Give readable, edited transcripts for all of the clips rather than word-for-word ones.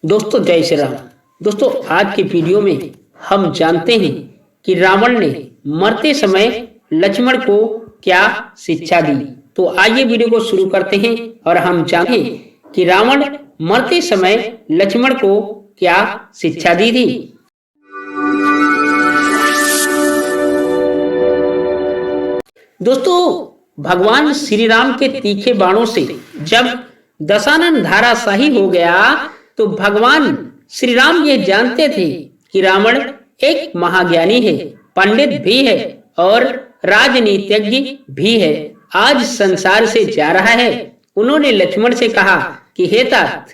दोस्तों जय श्री राम। दोस्तों आज के वीडियो में हम जानते हैं कि रावण ने मरते समय लक्ष्मण को क्या शिक्षा दी। तो आइए वीडियो को शुरू करते हैं और हम जानें कि रावण मरते समय लक्ष्मण को क्या शिक्षा दी थी। दोस्तों भगवान श्री राम के तीखे बाणों से जब दशानन धराशायी हो गया तो भगवान श्री राम ये जानते थे कि रावण एक महाज्ञानी है, पंडित भी है और राजनीतिज्ञ भी है। आज संसार से जा रहा है। उन्होंने लक्ष्मण से कहा कि हे तात,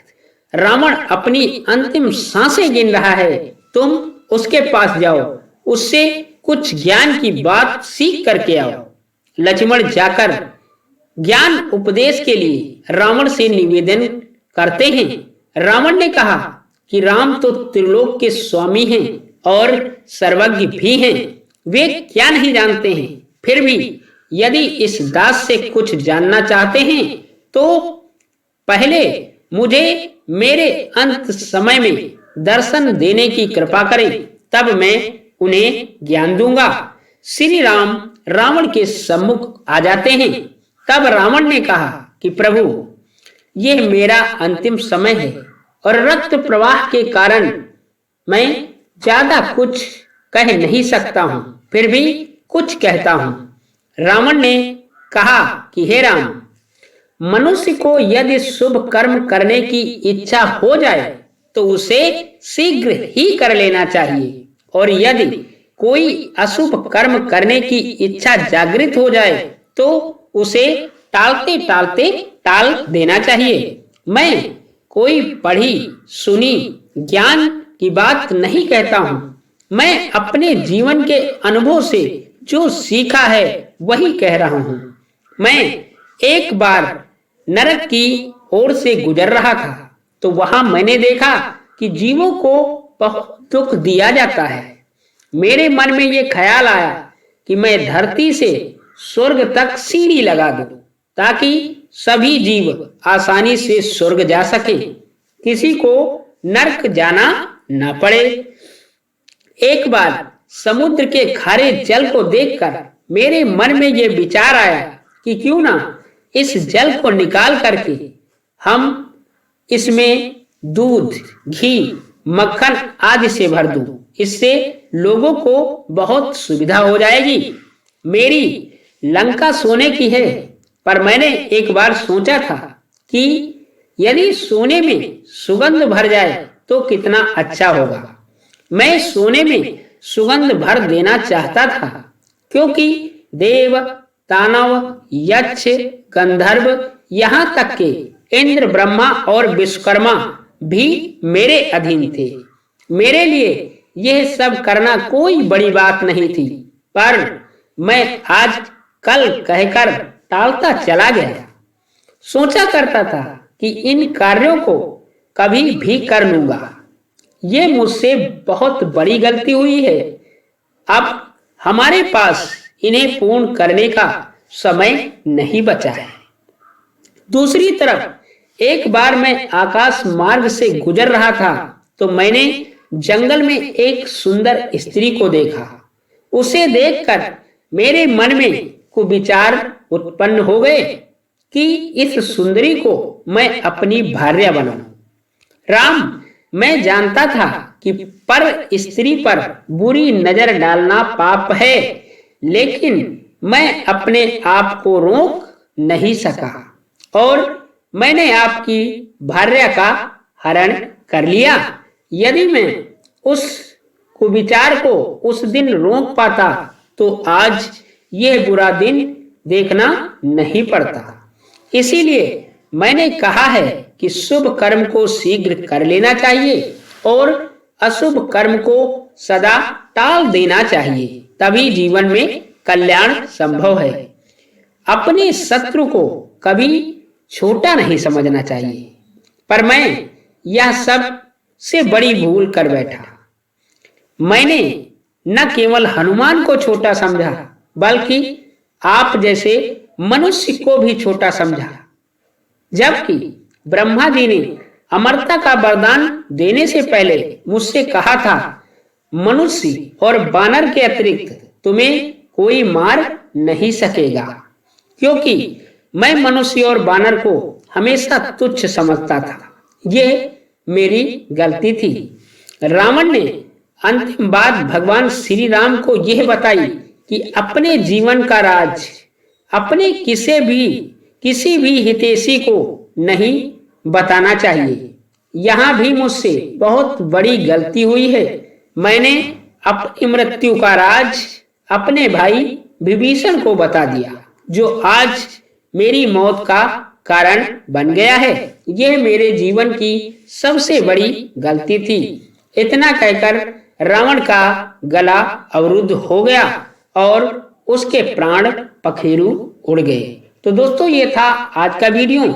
रावण अपनी अंतिम सांसें गिन रहा है, तुम उसके पास जाओ, उससे कुछ ज्ञान की बात सीख करके आओ। लक्ष्मण जाकर ज्ञान उपदेश के लिए रावण से निवेदन करते हैं। रावण ने कहा कि राम तो त्रिलोक के स्वामी हैं और सर्वज्ञ भी हैं, वे क्या नहीं जानते हैं। फिर भी यदि इस दास से कुछ जानना चाहते हैं तो पहले मुझे मेरे अंत समय में दर्शन देने की कृपा करें, तब मैं उन्हें ज्ञान दूंगा। श्री राम रावण के सम्मुख आ जाते हैं। तब रावण ने कहा कि प्रभु, यह मेरा अंतिम समय है और रक्त प्रवाह के कारण मैं ज्यादा कुछ कह नहीं सकता हूं, फिर भी कुछ कहता हूं। रावण ने कहा कि हे राम, मनुष्य को यदि शुभ कर्म करने की इच्छा हो जाए तो उसे शीघ्र ही कर लेना चाहिए, और यदि कोई अशुभ कर्म करने की इच्छा जागृत हो जाए तो उसे टालते टालते टाल देना चाहिए। मैं कोई पढ़ी सुनी ज्ञान की बात नहीं कहता हूं, मैं अपने जीवन के अनुभव से जो सीखा है वही कह रहा हूं। मैं एक बार नरक की ओर से गुजर रहा था तो वहां मैंने देखा कि जीवों को बहुत दुख दिया जाता है। मेरे मन में ये ख्याल आया कि मैं धरती से स्वर्ग तक सीढ़ी लगा दूं ताकि सभी जीव आसानी से स्वर्ग जा सके, किसी को नरक जाना ना पड़े। एक बार समुद्र के खारे जल को देखकर मेरे मन में यह विचार आया कि क्यों ना इस जल को निकाल करके हम इसमें दूध, घी, मक्खन आदि से भर दूं, इससे लोगों को बहुत सुविधा हो जाएगी। मेरी लंका सोने की है, पर मैंने एक बार सोचा था कि यदि सोने में सुगंध भर जाए तो कितना अच्छा होगा। मैं सोने में सुगंध भर देना चाहता था, क्योंकि देव, दानव, यक्ष, गंधर्व, यहाँ तक के इंद्र, ब्रह्मा और विश्वकर्मा भी मेरे अधीन थे। मेरे लिए यह सब करना कोई बड़ी बात नहीं थी, पर मैं आज कल कहकर टालता चला गया। सोचा करता था कि इन कार्यों को कभी भी कर लूंगा। ये मुझसे बहुत बड़ी गलती हुई है। अब हमारे पास इन्हें पूर्ण करने का समय नहीं बचा है। दूसरी तरफ एक बार मैं आकाश मार्ग से गुजर रहा था तो मैंने जंगल में एक सुंदर स्त्री को देखा। उसे देखकर मेरे मन में कुविचार उत्पन्न हो गए कि इस सुंदरी को मैं अपनी भार्या बनाऊं। राम, मैं जानता था कि पर स्त्री पर बुरी नजर डालना पाप है, लेकिन मैं अपने आप को रोक नहीं सका और मैंने आपकी भार्या का हरण कर लिया। यदि मैं उस कुविचार को उस दिन रोक पाता तो आज यह बुरा दिन देखना नहीं पड़ता। इसीलिए मैंने कहा है कि शुभ कर्म को शीघ्र कर लेना चाहिए और अशुभ कर्म को सदा टाल देना चाहिए, तभी जीवन में कल्याण संभव है। अपने शत्रु को कभी छोटा नहीं समझना चाहिए, पर मैं यह सब से बड़ी भूल कर बैठा। मैंने न केवल हनुमान को छोटा समझा, बल्कि आप जैसे मनुष्य को भी छोटा समझा, जबकि ब्रह्मा जी ने अमरता का वरदान देने से पहले मुझसे कहा था, मनुष्य और बानर के अतिरिक्त तुम्हें कोई मार नहीं सकेगा, क्योंकि मैं मनुष्य और बानर को हमेशा तुच्छ समझता था। ये मेरी गलती थी। रावण ने अंतिम बात भगवान श्री राम को यह बताई कि अपने जीवन का राज अपने किसी भी हितैषी को नहीं बताना चाहिए। यहाँ भी मुझसे बहुत बड़ी गलती हुई है। मैंने अपनी मृत्यु का राज अपने भाई विभीषण को बता दिया, जो आज मेरी मौत का कारण बन गया है। यह मेरे जीवन की सबसे बड़ी गलती थी। इतना कहकर रावण का गला अवरुद्ध हो गया और उसके प्राण पखेरु उड़ गए। तो दोस्तों, ये था आज का वीडियो,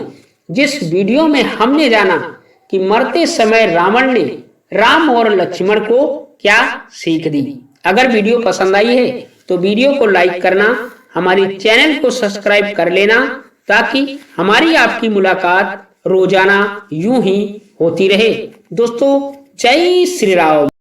जिस वीडियो में हमने जाना कि मरते समय रावण ने राम और लक्ष्मण को क्या सीख दी। अगर वीडियो पसंद आई है तो वीडियो को लाइक करना, हमारे चैनल को सब्सक्राइब कर लेना, ताकि हमारी आपकी मुलाकात रोजाना यूं ही होती रहे। दोस्तों, जय श्री राम।